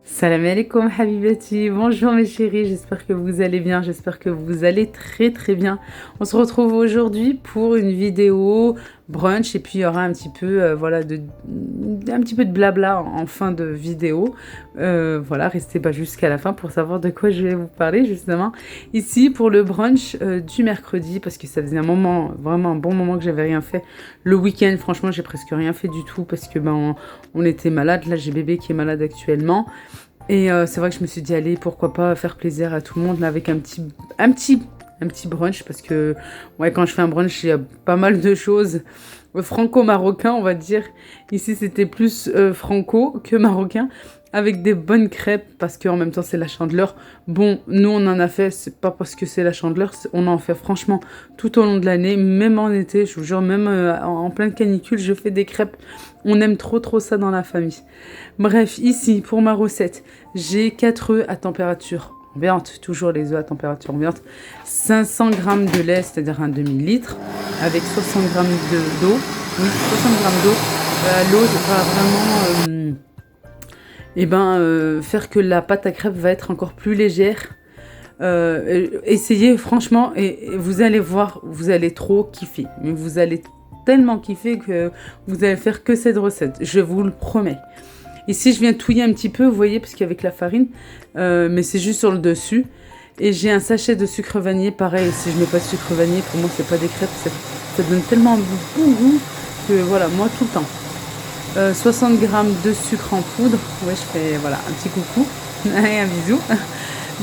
Salam alaikum habibati, bonjour mes chéris, j'espère que vous allez bien, j'espère que vous allez très très bien. On se retrouve aujourd'hui pour une vidéo brunch et puis il y aura un petit peu, un petit peu de blabla en fin de vidéo. Voilà, restez pas jusqu'à la fin pour savoir de quoi je vais vous parler justement. Ici pour le brunch du mercredi, parce que ça faisait un moment, vraiment un bon moment que j'avais rien fait. Le week-end, franchement, j'ai presque rien fait du tout parce que on était malade. Là, j'ai bébé qui est malade actuellement. Et c'est vrai que je me suis dit, allez, pourquoi pas faire plaisir à tout le monde là, avec un petit brunch. Parce que ouais, quand je fais un brunch, il y a pas mal de choses franco-marocain, on va dire. Ici, c'était plus franco que marocain. Avec des bonnes crêpes, parce qu'en même temps, c'est la Chandeleur. Bon, nous, on en a fait, c'est pas parce que c'est la Chandeleur, on en fait franchement tout au long de l'année, même en été, je vous jure, même en pleine canicule, je fais des crêpes. On aime trop trop ça dans la famille. Bref, ici, pour ma recette, j'ai 4 œufs à température ambiante, toujours les œufs à température ambiante, 500 g de lait, c'est-à-dire un demi-litre, avec 60 g d'eau. Oui, 60 g d'eau. L'eau va vraiment faire que la pâte à crêpes va être encore plus légère. Essayez franchement et vous allez voir, vous allez trop kiffer. Mais vous allez tellement kiffer que vous allez faire que cette recette, je vous le promets. Ici, je viens touiller un petit peu, vous voyez, parce qu'avec la farine, mais c'est juste sur le dessus. Et j'ai un sachet de sucre vanillé, pareil, si je mets pas de sucre vanillé, pour moi, c'est pas des crêpes, ça donne tellement bon goût que voilà, moi, tout le temps. 60 g de sucre en poudre, ouais, je fais, voilà, un petit coucou, et un bisou.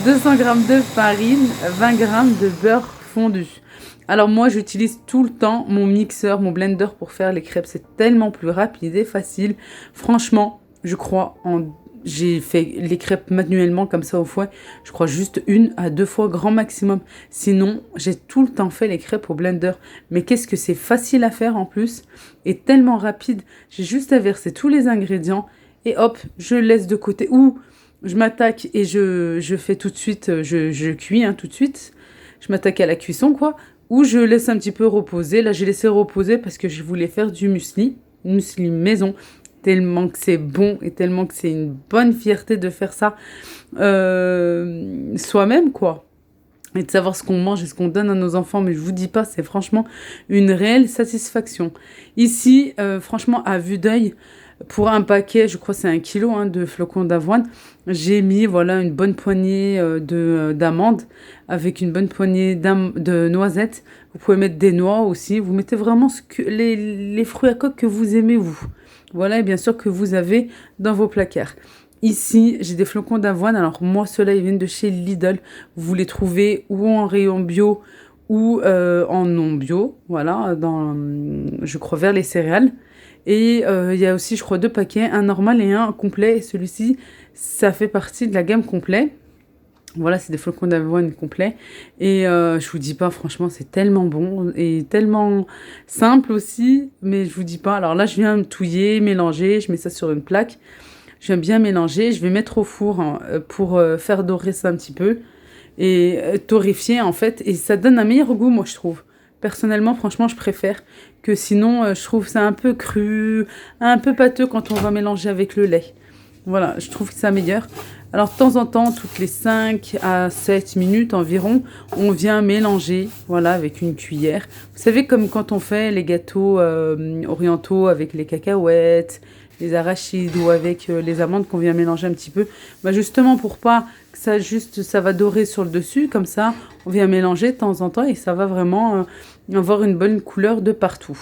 200 g de farine, 20 g de beurre fondu. Alors moi, j'utilise tout le temps mon mixeur, mon blender pour faire les crêpes. C'est tellement plus rapide et facile. Franchement, je crois j'ai fait les crêpes manuellement comme ça au fouet. Je crois juste 1 à 2 fois grand maximum. Sinon, j'ai tout le temps fait les crêpes au blender. Mais qu'est-ce que c'est facile à faire en plus et tellement rapide. J'ai juste à verser tous les ingrédients et hop, je laisse de côté. Ou je m'attaque et je fais tout de suite, je cuis tout de suite. Je m'attaque à la cuisson quoi. Ou je laisse un petit peu reposer. Là, j'ai laissé reposer parce que je voulais faire du muesli maison. Tellement que c'est bon et tellement que c'est une bonne fierté de faire ça soi-même, quoi. Et de savoir ce qu'on mange et ce qu'on donne à nos enfants. Mais je vous dis pas, c'est franchement une réelle satisfaction. Ici, franchement, à vue d'œil, pour un paquet, je crois que c'est 1 kilo de flocons d'avoine, j'ai mis voilà, une bonne poignée d'amandes avec une bonne poignée de noisettes. Vous pouvez mettre des noix aussi. Vous mettez vraiment les fruits à coque que vous aimez, vous. Voilà, et bien sûr que vous avez dans vos placards. Ici, j'ai des flocons d'avoine. Alors moi, ceux-là, ils viennent de chez Lidl. Vous les trouvez ou en rayon bio ou en non bio. Voilà, je crois vers les céréales. Et il y a aussi, je crois, 2 paquets, un normal et un complet. Et celui-ci, ça fait partie de la gamme complet. Voilà, c'est des flocons d'avoine complets. Et je vous dis pas, franchement, c'est tellement bon et tellement simple aussi. Mais je vous dis pas. Alors là, je viens me touiller, mélanger. Je mets ça sur une plaque. Je viens bien mélanger. Je vais mettre au four pour faire dorer ça un petit peu. Et torréfier, en fait. Et ça donne un meilleur goût, moi, je trouve. Personnellement, franchement, je préfère que sinon, je trouve ça un peu cru, un peu pâteux quand on va mélanger avec le lait. Voilà, je trouve que c'est meilleur. Alors, de temps en temps, toutes les 5 à 7 minutes environ, on vient mélanger, voilà, avec une cuillère. Vous savez, comme quand on fait les gâteaux orientaux avec les cacahuètes, les arachides ou avec les amandes qu'on vient mélanger un petit peu. Bah justement, pour pas que ça va dorer sur le dessus, comme ça, on vient mélanger de temps en temps et ça va vraiment avoir une bonne couleur de partout.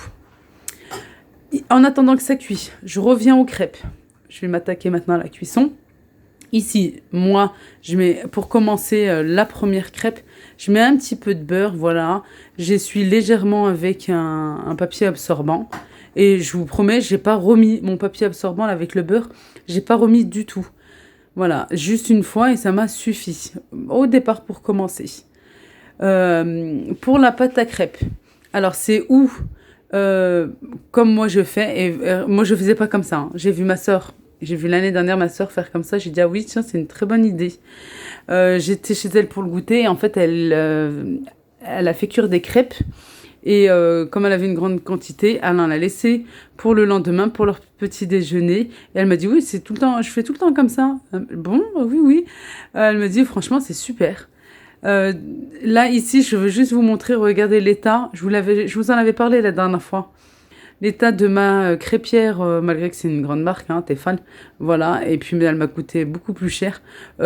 En attendant que ça cuit, je reviens aux crêpes. Je vais m'attaquer maintenant à la cuisson. Ici, moi, je mets, pour commencer la première crêpe, je mets un petit peu de beurre, voilà. J'essuie légèrement avec un papier absorbant. Et je vous promets, j'ai pas remis mon papier absorbant là, avec le beurre. J'ai pas remis du tout. Voilà, juste une fois et ça m'a suffi. Au départ pour commencer. Pour la pâte à crêpes. Alors c'est où comme moi je fais, et moi je faisais pas comme ça. J'ai vu ma sœur, j'ai vu l'année dernière ma sœur faire comme ça. J'ai dit ah oui tiens c'est une très bonne idée. J'étais chez elle pour le goûter et en fait elle a fait cuire des crêpes Et comme elle avait une grande quantité, elle en a laissé pour le lendemain, pour leur petit déjeuner. Et elle m'a dit, oui, c'est tout le temps, je fais tout le temps comme ça. Bon, oui, oui. Elle me dit, franchement, c'est super. Euh, Là, ici, je veux juste vous montrer, regardez l'état. Je vous en avais parlé la dernière fois. L'état de ma crêpière, malgré que c'est une grande marque, hein, t'es fan. Voilà, et puis mais elle m'a coûté beaucoup plus cher.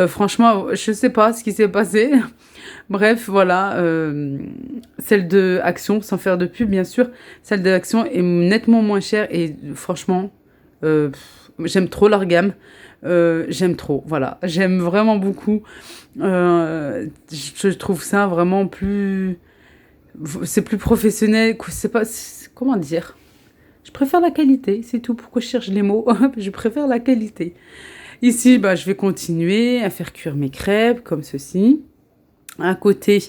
Franchement, je sais pas ce qui s'est passé. Bref, voilà. Celle de Action, sans faire de pub, bien sûr. Celle de Action est nettement moins chère et franchement, j'aime trop leur gamme. J'aime trop, voilà. J'aime vraiment beaucoup. Je trouve ça vraiment plus. C'est plus professionnel. C'est pas. Comment dire? Je préfère la qualité, c'est tout. Pourquoi je cherche les mots? Je préfère la qualité. Ici, bah, je vais continuer à faire cuire mes crêpes comme ceci. À côté,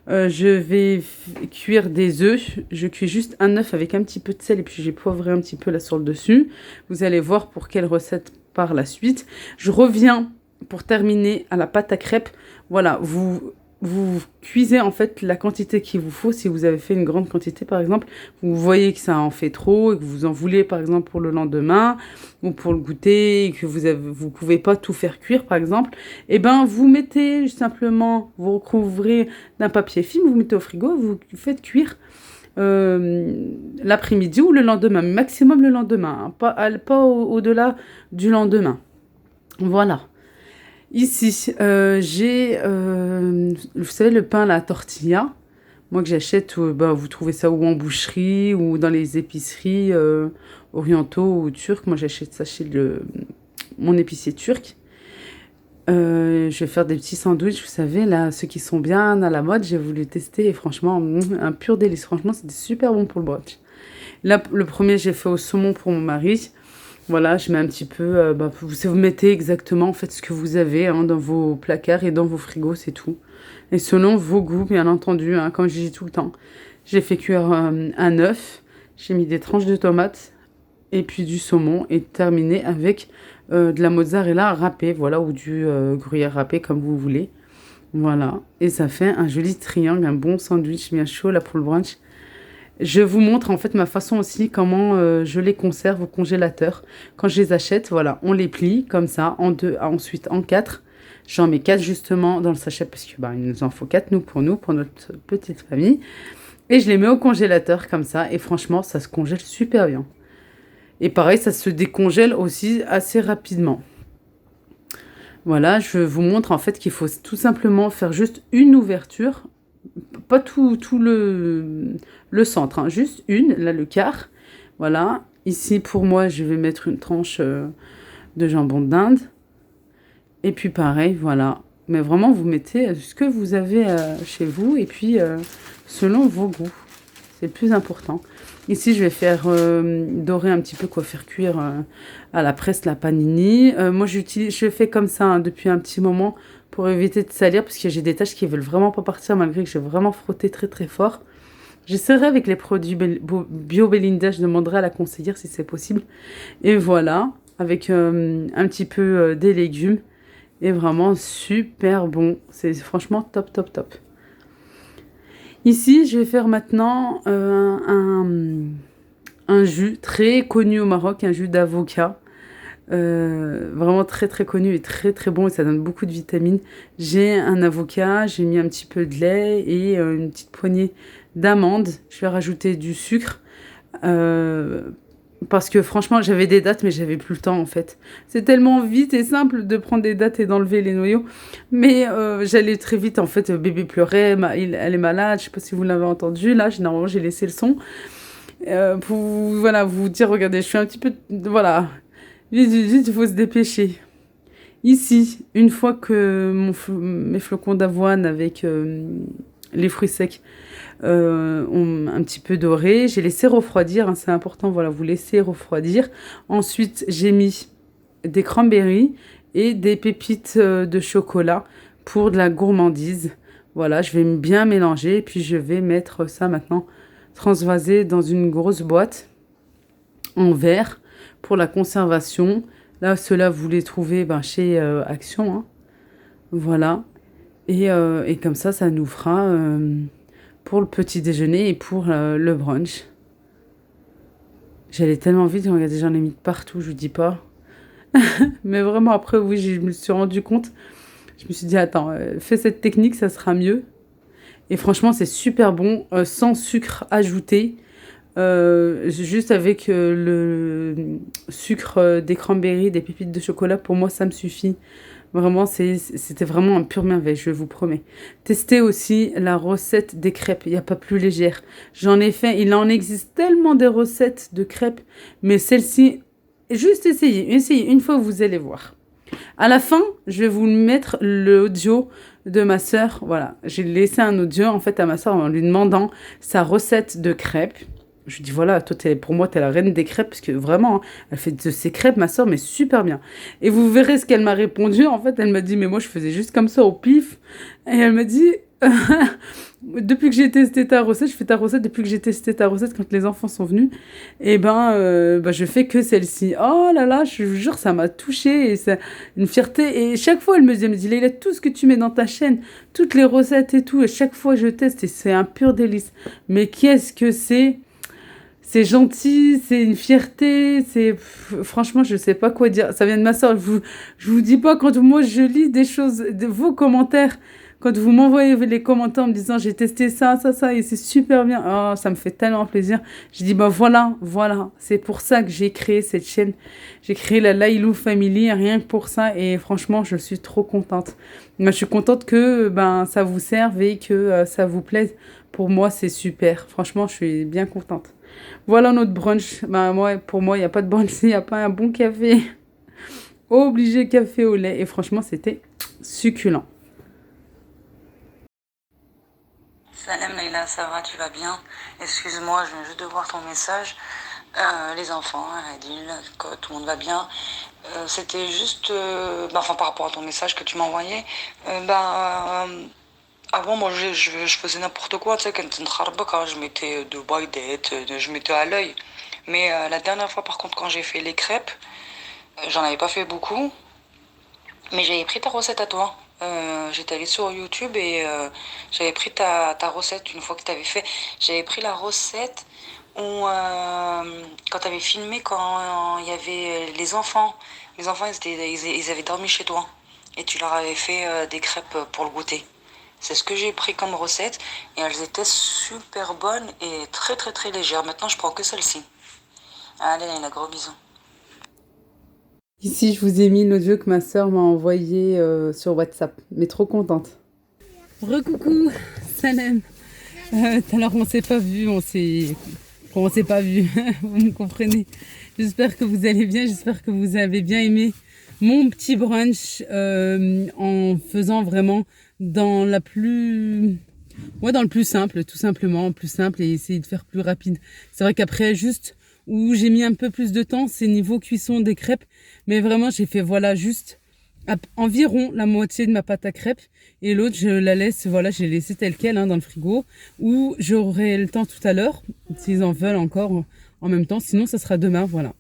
je vais cuire des œufs. Je cuis juste un œuf avec un petit peu de sel et puis j'ai poivré un petit peu là sur le dessus. Vous allez voir pour quelle recette par la suite. Je reviens pour terminer à la pâte à crêpes. Voilà, vous cuisez en fait la quantité qu'il vous faut. Si vous avez fait une grande quantité par exemple, vous voyez que ça en fait trop et que vous en voulez par exemple pour le lendemain ou pour le goûter et que vous pouvez pas tout faire cuire par exemple, et ben vous mettez simplement, vous recouvrez d'un papier film, vous mettez au frigo, vous faites cuire l'après-midi ou le lendemain, maximum le lendemain, hein, pas au-delà du lendemain. Voilà. Ici, j'ai, vous savez, le pain à la tortilla. Moi, que j'achète, bah, vous trouvez ça ou en boucherie ou dans les épiceries orientaux ou turcs. Moi, j'achète ça chez mon épicier turc. Je vais faire des petits sandwichs, vous savez, là, ceux qui sont bien à la mode. J'ai voulu tester et franchement, un pur délice. Franchement, c'était super bon pour le brunch. Là, le premier, j'ai fait au saumon pour mon mari. Voilà, je mets un petit peu, vous mettez exactement en fait ce que vous avez hein, dans vos placards et dans vos frigos, c'est tout. Et selon vos goûts, bien entendu, hein, comme je dis tout le temps. J'ai fait cuire un œuf, j'ai mis des tranches de tomates et puis du saumon et terminé avec de la mozzarella râpée, voilà, ou du gruyère râpé comme vous voulez. Voilà, et ça fait un joli triangle, un bon sandwich bien chaud là pour le brunch. Je vous montre en fait ma façon aussi comment je les conserve au congélateur. Quand je les achète, voilà, on les plie comme ça en deux, ensuite en quatre. J'en mets quatre justement dans le sachet parce que bah, il nous en faut quatre pour notre petite famille. Et je les mets au congélateur comme ça et franchement ça se congèle super bien. Et pareil, ça se décongèle aussi assez rapidement. Voilà, je vous montre en fait qu'il faut tout simplement faire juste une ouverture, pas tout le centre, hein, juste une, là le quart. Voilà, ici pour moi je vais mettre une tranche de jambon d'Inde. Et puis pareil, voilà. Mais vraiment vous mettez ce que vous avez chez vous et puis selon vos goûts. C'est le plus important. Ici, je vais faire dorer un petit peu, quoi, faire cuire à la presse la panini. Moi, je fais comme ça hein, depuis un petit moment pour éviter de salir parce que j'ai des taches qui veulent vraiment pas partir malgré que j'ai vraiment frotté très très fort. J'essaierai avec les produits Bio Belinda, je demanderai à la conseillère si c'est possible. Et voilà, avec un petit peu des légumes. Et vraiment super bon. C'est franchement top, top, top. Ici, je vais faire maintenant un jus très connu au Maroc, un jus d'avocat. Vraiment très très connu et très très bon et ça donne beaucoup de vitamines. J'ai un avocat, j'ai mis un petit peu de lait et une petite poignée d'amandes. Je vais rajouter du sucre parce que franchement j'avais des dattes mais j'avais plus le temps en fait. C'est tellement vite et simple de prendre des dattes et d'enlever les noyaux. Mais j'allais très vite en fait. Bébé pleurait, elle est malade, je sais pas si vous l'avez entendu. Là, normalement j'ai laissé le son. Pour voilà, vous dire, regardez, je suis un petit peu... Voilà, vite, il faut se dépêcher. Ici, une fois que mes flocons d'avoine avec les fruits secs ont un petit peu doré, j'ai laissé refroidir, hein, c'est important, voilà, vous laissez refroidir. Ensuite, j'ai mis des cranberries et des pépites de chocolat pour de la gourmandise. Voilà, je vais bien mélanger et puis je vais mettre ça maintenant transvasé dans une grosse boîte en verre pour la conservation. Là, ceux-là, vous les trouvez chez Action. Hein. Voilà. Et comme ça nous fera pour le petit déjeuner et pour le brunch. J'allais tellement vite, regardez, j'en ai mis de partout, je vous dis pas. Mais vraiment, après, oui, je me suis rendu compte. Je me suis dit, attends, fais cette technique, ça sera mieux. Et franchement, c'est super bon, sans sucre ajouté. Juste avec le sucre des cranberries, des pépites de chocolat, pour moi, ça me suffit. Vraiment, c'était vraiment un pur merveille, je vous promets. Testez aussi la recette des crêpes, il n'y a pas plus légère. J'en ai fait, il en existe tellement des recettes de crêpes, mais celle-ci, juste essayez une fois, vous allez voir. À la fin, je vais vous mettre l'audio de ma sœur. Voilà, j'ai laissé un audio en fait à ma sœur en lui demandant sa recette de crêpes. Je lui dis voilà, toi pour moi t'es la reine des crêpes parce que vraiment, hein, elle fait de ces crêpes ma sœur mais super bien. Et vous verrez ce qu'elle m'a répondu. En fait, elle m'a dit mais moi je faisais juste comme ça au pif. Et elle m'a dit depuis que j'ai testé ta recette, je fais ta recette depuis que j'ai testé ta recette quand les enfants sont venus. Et je fais que celle-ci. Oh là là, je vous jure, ça m'a touchée et c'est une fierté. Et chaque fois, elle me dit Leïla, tout ce que tu mets dans ta chaîne, toutes les recettes et tout, et chaque fois je teste et c'est un pur délice. Mais qu'est-ce que c'est? C'est gentil, c'est une fierté, franchement, je sais pas quoi dire. Ça vient de ma soeur. Je vous dis pas quand moi je lis des choses, vos commentaires, quand vous m'envoyez les commentaires en me disant j'ai testé ça, ça, ça, et c'est super bien. Oh, ça me fait tellement plaisir. Je dis voilà, c'est pour ça que j'ai créé cette chaîne. J'ai créé la Laïlou Family, rien que pour ça, et franchement, je suis trop contente. Moi, je suis contente que ça vous serve et que ça vous plaise. Pour moi, c'est super. Franchement, je suis bien contente. Voilà notre brunch. Pour moi, il n'y a pas de brunch s'il n'y a pas un bon café. Obligé café au lait. Et franchement, c'était succulent. Salam Leïla, ça va, tu vas bien? Excuse-moi, je viens juste de voir ton message. Les enfants, Adil, tout le monde va bien. C'était juste, par rapport à ton message que tu m'as envoyé, avant, moi, je faisais n'importe quoi, tu sais, quand je mettais de baguettes, je mettais à l'œil. Mais la dernière fois, par contre, quand j'ai fait les crêpes, j'en avais pas fait beaucoup, mais j'avais pris ta recette à toi. J'étais allée sur YouTube et j'avais pris ta recette une fois que tu avais fait. J'avais pris la recette quand tu avais filmé, quand il y avait les enfants. Les enfants, ils avaient dormi chez toi. Et tu leur avais fait des crêpes pour le goûter. C'est ce que j'ai pris comme recette. Et elles étaient super bonnes et très très très légères. Maintenant, je prends que celle-ci. Allez, un gros bisous. Ici, je vous ai mis l'audio que ma sœur m'a envoyé sur WhatsApp. Mais trop contente. Recoucou, salam. Alors, on s'est pas vu, on s'est pas vu. Vous me comprenez. J'espère que vous allez bien. J'espère que vous avez bien aimé mon petit brunch en faisant vraiment dans le plus simple, tout simplement, plus simple et essayer de faire plus rapide. C'est vrai qu'après, juste où j'ai mis un peu plus de temps, c'est niveau cuisson des crêpes. Mais vraiment, j'ai fait juste environ la moitié de ma pâte à crêpes. Et l'autre, je la laisse, j'ai laissé telle quelle dans le frigo. Ou j'aurai le temps tout à l'heure, s'ils en veulent encore en même temps. Sinon, ça sera demain, voilà.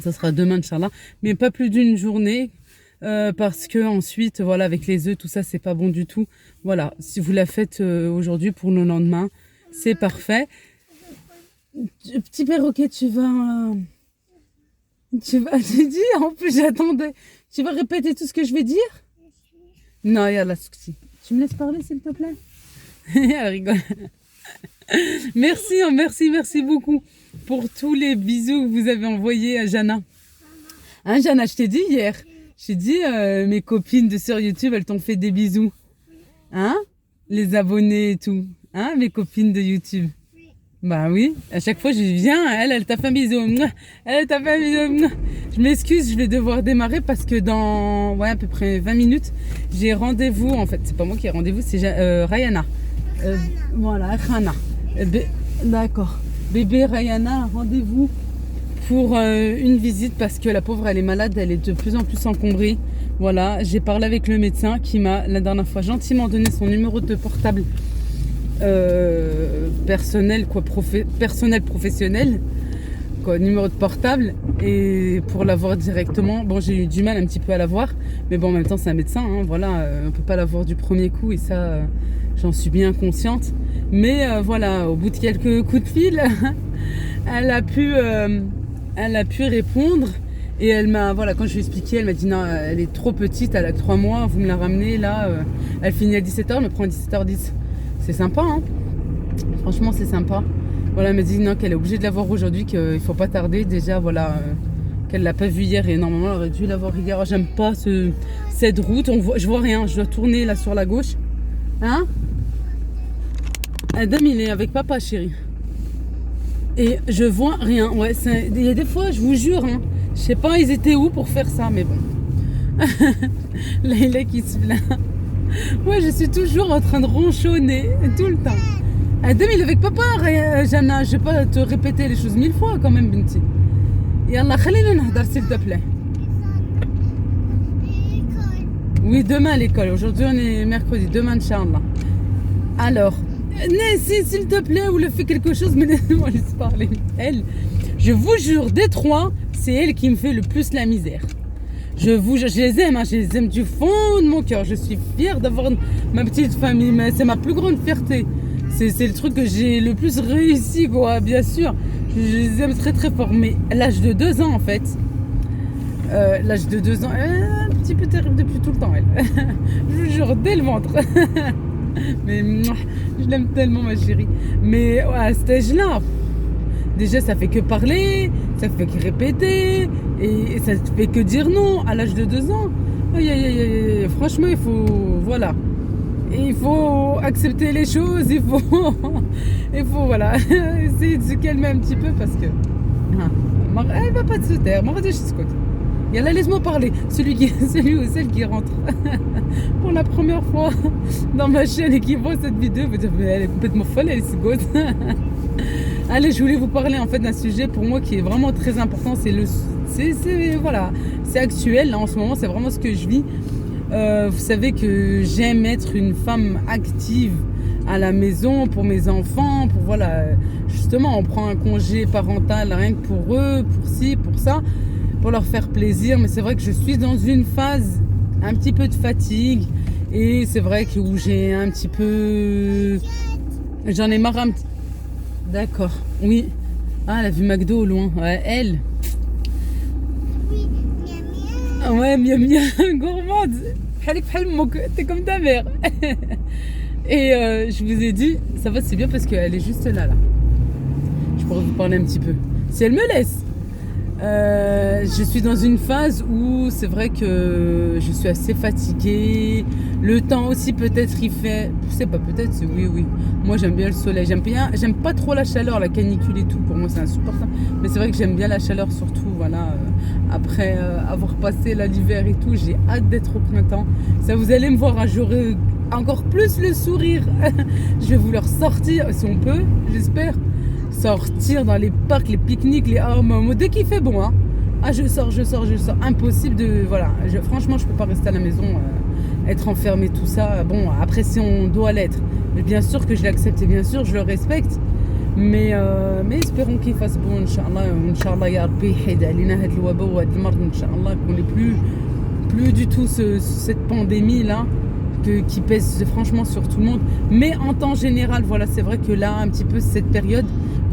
Ça sera demain, Inch'Allah. Mais pas plus d'une journée. Parce que ensuite, avec les œufs, tout ça, c'est pas bon du tout. Voilà, si vous la faites aujourd'hui pour le lendemain, c'est parfait. Petit perroquet, tu j'ai dit, en plus j'attendais. Tu vas répéter tout ce que je vais dire? Non, yallah, souci. Tu me laisses parler, s'il te plaît? Elle rigole. Merci beaucoup pour tous les bisous que vous avez envoyés à Jana. Hein, Jana, je t'ai dit hier. J'ai dit, mes copines de sur YouTube, elles t'ont fait des bisous. Hein? Les abonnés et tout. Hein, mes copines de YouTube. Bah oui, à chaque fois je viens, elle t'a fait un bisou. Elle t'a fait un bisou. Je m'excuse, je vais devoir démarrer parce que dans à peu près 20 minutes, j'ai rendez-vous. En fait, c'est pas moi qui ai rendez-vous, c'est Rayana. Voilà, Rayana. D'accord. Bébé Rayana, rendez-vous pour une visite parce que la pauvre, elle est malade, elle est de plus en plus encombrée. Voilà, j'ai parlé avec le médecin qui m'a la dernière fois gentiment donné son numéro de portable. Personnel professionnel numéro de portable et pour l'avoir directement j'ai eu du mal un petit peu à l'avoir mais en même temps c'est un médecin on peut pas l'avoir du premier coup et ça j'en suis bien consciente Mais voilà, au bout de quelques coups de fil, elle a pu répondre. Et elle m'a, voilà, quand je lui ai expliqué, elle m'a dit non, elle est trop petite, elle a que 3 mois, vous me la ramenez là. Elle finit à 17h, elle me prend à 17h10. C'est sympa, hein. Franchement, c'est sympa. Voilà, elle m'a dit non, qu'elle est obligée de la voir aujourd'hui, qu'il faut pas tarder. Déjà, voilà, qu'elle l'a pas vue hier et normalement, elle aurait dû la voir hier. Oh, j'aime pas cette route, je vois rien, je dois tourner là sur la gauche. Hein? Adam, il est avec papa, chérie. Et je vois rien. Ouais, il y a des fois, je vous jure, hein, je sais pas, ils étaient où pour faire ça, mais bon. Là, qui se plaint. Moi, je suis toujours en train de ronchonner, tout le temps. Adam, il est avec papa, Jana. Je vais pas te répéter les choses 1000 fois quand même, Binti. Yallah, khalina nahdar, s'il te plaît. Oui, demain à l'école. Aujourd'hui, on est mercredi. Demain, Inch'Allah. Alors, s'il te plaît, ou le fait quelque chose, mais laisse-moi juste parler. Elle, je vous jure, des trois, c'est elle qui me fait le plus la misère. Je vous jure, je les aime, hein, je les aime du fond de mon cœur. Je suis fière d'avoir ma petite famille, mais c'est ma plus grande fierté. C'est le truc que j'ai le plus réussi, quoi, bien sûr. Je les aime très très fort. Mais à l'âge de 2 ans, en fait, l'âge de 2 ans, elle est un petit peu terrible depuis tout le temps, elle. Je vous jure, dès le ventre. Mais je l'aime tellement, ma chérie. Mais ouais, à cet âge-là, déjà, ça fait que parler, ça fait que répéter, et ça fait que dire non à l'âge de 2 ans. Aïe, aïe, aïe, aïe. Franchement, il faut, voilà. Il faut accepter les choses, il faut voilà, essayer de se calmer un petit peu parce que elle va pas se taire. Yallah, laisse-moi parler. Celui ou celle qui rentre pour la première fois dans ma chaîne et qui voit cette vidéo va dire mais elle est complètement folle, elle est seconde. Allez, je voulais vous parler en fait d'un sujet pour moi qui est vraiment très important. Voilà, c'est actuel là, en ce moment, c'est vraiment ce que je vis. Vous savez que j'aime être une femme active à la maison pour mes enfants, pour voilà, justement on prend un congé parental rien que pour eux, pour ci, pour ça, pour leur faire plaisir. Mais c'est vrai que je suis dans une phase un petit peu de fatigue et c'est vrai que où j'ai un petit peu, j'en ai marre un petit. D'accord, oui. Ah, elle a vu McDo au loin. Ouais, elle. Ah ouais, miam, gourmande. T'es comme ta mère. Et je vous ai dit, ça va, c'est bien parce qu'elle est juste là. Je pourrais vous parler un petit peu. Si elle me laisse. Je suis dans une phase où c'est vrai que je suis assez fatiguée. Le temps aussi peut-être il fait, je sais pas, peut-être c'est oui. Moi j'aime bien le soleil, j'aime pas trop la chaleur, la canicule et tout. Pour moi c'est insupportable. Mais c'est vrai que j'aime bien la chaleur surtout. Voilà, après avoir passé l'hiver et tout, j'ai hâte d'être au printemps. Ça vous allez me voir, hein, j'aurai encore plus le sourire. Je vais vouloir sortir si on peut, j'espère. Sortir dans les parcs, les pique-niques, dès qu'il fait bon, hein. Ah, je sors. Impossible de, voilà. Franchement, je peux pas rester à la maison, être enfermé, tout ça. Bon, après, si on doit l'être, mais bien sûr que je l'accepte et bien sûr je le respecte. Mais espérons qu'il fasse bon, Inch'Allah, ya Rabbi, hid alina had al-waba wa had al-mard, Inch'Allah, qu'on n'ait plus du tout cette pandémie là. Qui pèse franchement sur tout le monde, mais en temps général, voilà, c'est vrai que là, un petit peu cette période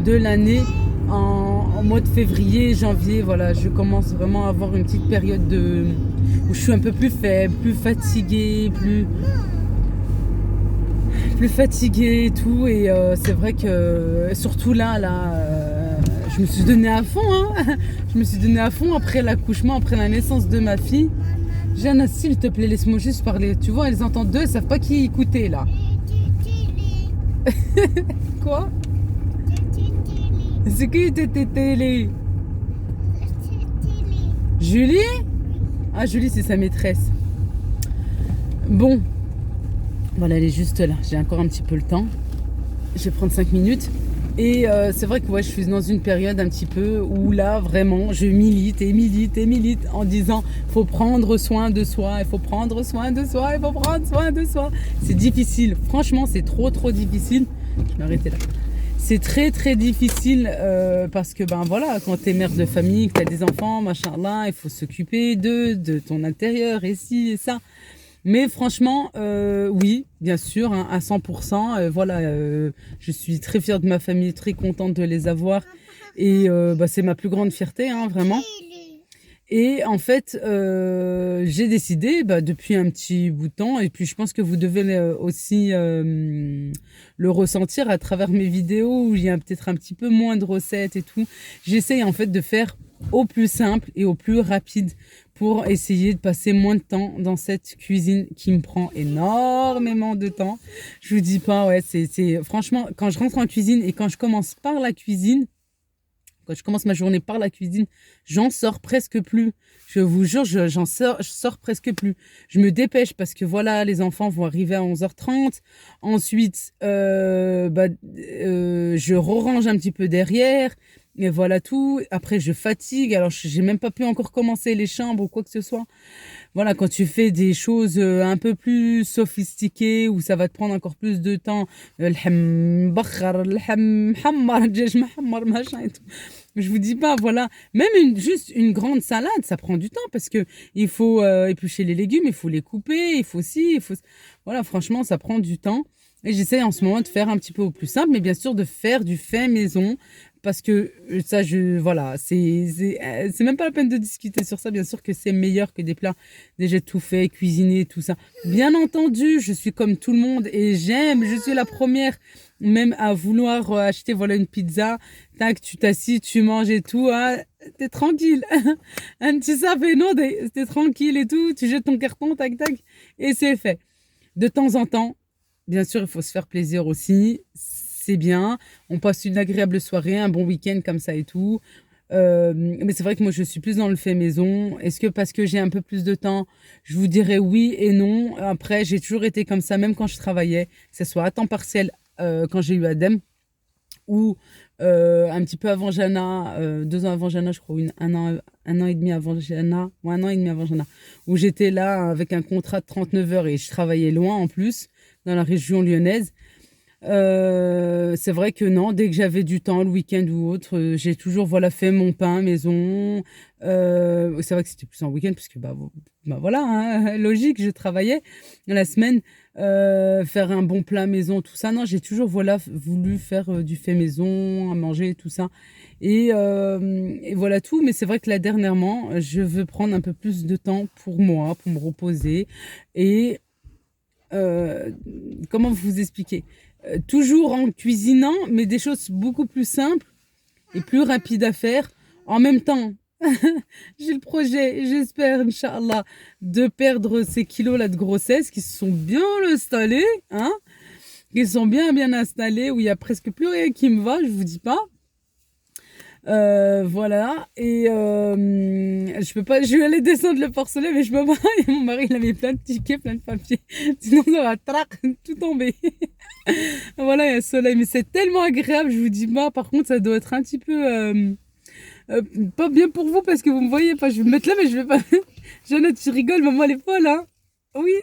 de l'année, en mois de février, janvier, voilà, je commence vraiment à avoir une petite période où je suis un peu plus faible, plus fatiguée, plus fatiguée et tout, et c'est vrai que surtout là, je me suis donnée à fond, hein. Je me suis donnée à fond après l'accouchement, après la naissance de ma fille. Jeanne, s'il te plaît, laisse-moi juste parler. Tu vois, elles entendent deux, elles savent pas qui écouter là. Quoi? C'est qui était télé? Julie? Ah, Julie, c'est sa maîtresse. Bon. Voilà, elle est juste là. J'ai encore un petit peu le temps. Je vais prendre 5 minutes. Et c'est vrai que ouais, je suis dans une période un petit peu où là vraiment je milite en disant faut prendre soin de soi, il faut prendre soin de soi, il faut prendre soin de soi. C'est difficile, franchement c'est trop difficile. Je vais m'arrêter là. C'est très difficile parce que ben voilà, quand t'es mère de famille, que t'as des enfants, machallah, il faut s'occuper de ton intérieur et ci et ça. Mais franchement, oui, bien sûr, hein, à 100%. Voilà, je suis très fière de ma famille, très contente de les avoir. Et bah, c'est ma plus grande fierté, hein, vraiment. Et en fait, j'ai décidé, bah, depuis un petit bout de temps, et puis je pense que vous devez aussi le ressentir à travers mes vidéos où il y a peut-être un petit peu moins de recettes et tout. J'essaye en fait de faire au plus simple et au plus rapide pour essayer de passer moins de temps dans cette cuisine qui me prend énormément de temps. Je vous dis pas, ouais, franchement, quand je rentre en cuisine et quand je commence par la cuisine, quand je commence ma journée par la cuisine, j'en sors presque plus. Je vous jure, je sors presque plus. Je me dépêche parce que voilà, les enfants vont arriver à 11h30. Ensuite, je range un petit peu derrière. Et voilà tout. Après, je fatigue. Alors, j'ai même pas pu encore commencer les chambres ou quoi que ce soit. Voilà, quand tu fais des choses un peu plus sophistiquées où ça va te prendre encore plus de temps, machin et tout. Je vous dis pas, voilà, même juste une grande salade, ça prend du temps parce que il faut éplucher les légumes, il faut les couper, il faut aussi, il faut, voilà, franchement, ça prend du temps. Et j'essaie en ce moment de faire un petit peu au plus simple, mais bien sûr de faire du fait maison parce que ça, voilà, c'est même pas la peine de discuter sur ça. Bien sûr que c'est meilleur que des plats déjà tout fait, cuisinés, tout ça. Bien entendu, je suis comme tout le monde et je suis la première même à vouloir acheter, voilà, une pizza. Tac, tu t'assis, tu manges et tout, hein, t'es tranquille. Un petit savais, non, t'es tranquille et tout, tu jettes ton carton, tac, tac, et c'est fait. De temps en temps, bien sûr, il faut se faire plaisir aussi. C'est bien. On passe une agréable soirée, un bon week-end comme ça et tout. Mais c'est vrai que moi, je suis plus dans le fait maison. Est-ce que parce que j'ai un peu plus de temps, je vous dirais oui et non. Après, j'ai toujours été comme ça, même quand je travaillais, que ce soit à temps partiel quand j'ai eu Adem ou un petit peu avant Jana, 2 ans avant Jana, je crois, un an et demi avant Jana, ou un an et demi avant Jana, où j'étais là avec un contrat de 39 heures et je travaillais loin en plus, dans la région lyonnaise. C'est vrai que non, dès que j'avais du temps, le week-end ou autre, j'ai toujours voilà, fait mon pain maison. C'est vrai que c'était plus en week-end, parce que bah voilà, hein, logique, je travaillais la semaine. Faire un bon plat maison, tout ça. Non, j'ai toujours voilà, voulu faire du fait maison, à manger, tout ça. Et voilà tout. Mais c'est vrai que là, dernièrement, je veux prendre un peu plus de temps pour moi, pour me reposer. Et euh, comment vous expliquer? Toujours en cuisinant, mais des choses beaucoup plus simples et plus rapides à faire. En même temps, j'ai le projet, j'espère, Inch'Allah, de perdre ces kilos-là de grossesse qui se sont bien installés, hein, qui sont bien installés, où il y a presque plus rien qui me va, je vous dis pas. Voilà. Et je peux pas, je vais aller descendre le porcelet, mais je peux pas. Et mon mari, il avait plein de tickets, plein de papiers. Sinon, ça va tout tomber. Voilà, il y a le soleil, mais c'est tellement agréable, je vous dis pas. Par contre, ça doit être un petit peu pas bien pour vous parce que vous me voyez pas. Je vais me mettre là, mais je vais pas. Jeannette, tu rigoles, maman, elle est folle, hein. Oui.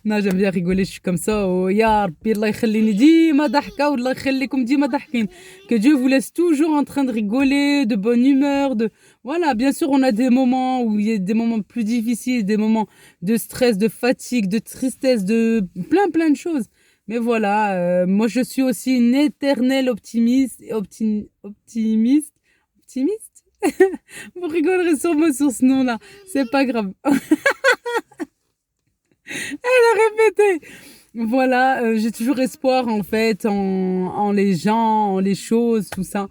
Non, j'aime bien rigoler, je suis comme ça. Oh, ya Rabbi, Allah يخليني ديما ضحكة والله يخليكم ديما ضاحكين. Que Dieu vous laisse toujours en train de rigoler, de bonne humeur, de voilà, bien sûr, on a des moments où il y a des moments plus difficiles, des moments de stress, de fatigue, de tristesse, de plein de choses. Mais voilà, moi je suis aussi une éternelle optimiste, optimiste. Vous rigolerez sur moi sur ce nom-là, c'est pas grave. Répétez. Voilà, j'ai toujours espoir en fait en les gens, en les choses, tout ça.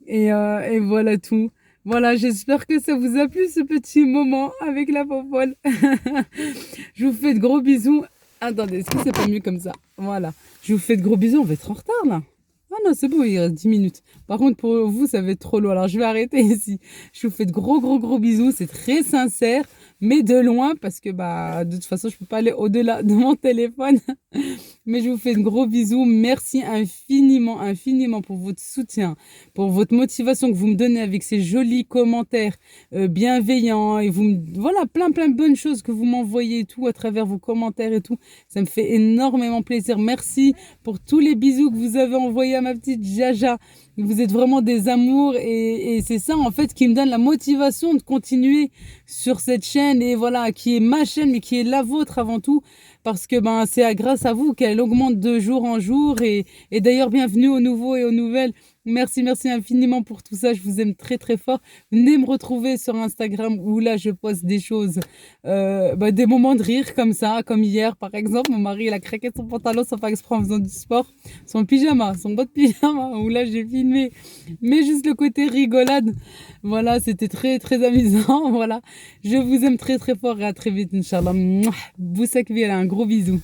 Et voilà tout. Voilà, j'espère que ça vous a plu ce petit moment avec la popole. Je vous fais de gros bisous. Attendez, est-ce que c'est pas mieux comme ça? Voilà. Je vous fais de gros bisous, on va être en retard là. Ah non, c'est bon, il reste 10 minutes. Par contre, pour vous, ça va être trop loin. Alors, je vais arrêter ici. Je vous fais de gros bisous. C'est très sincère, mais de loin, parce que, bah, de toute façon, je peux pas aller au-delà de mon téléphone. Mais je vous fais de gros bisous. Merci infiniment, infiniment pour votre soutien, pour votre motivation que vous me donnez avec ces jolis commentaires bienveillants. Et voilà, plein, plein de bonnes choses que vous m'envoyez et tout à travers vos commentaires et tout. Ça me fait énormément plaisir. Merci pour tous les bisous que vous avez envoyés à ma petite Jaja. Vous êtes vraiment des amours et c'est ça en fait qui me donne la motivation de continuer sur cette chaîne et voilà, qui est ma chaîne mais qui est la vôtre avant tout parce que ben c'est grâce à vous qu'elle augmente de jour en jour et d'ailleurs bienvenue aux nouveaux et aux nouvelles. Merci, merci infiniment pour tout ça. Je vous aime très très fort. Venez me retrouver sur Instagram où là je poste des choses, des moments de rire comme ça, comme hier par exemple. Mon mari il a craqué son pantalon sans faire exprès en faisant du sport, son pyjama, son beau pyjama où là j'ai filmé, mais juste le côté rigolade. Voilà, c'était très très amusant. Voilà, je vous aime très très fort et à très vite, Inch'Allah. Boussa Kbir, un gros bisou.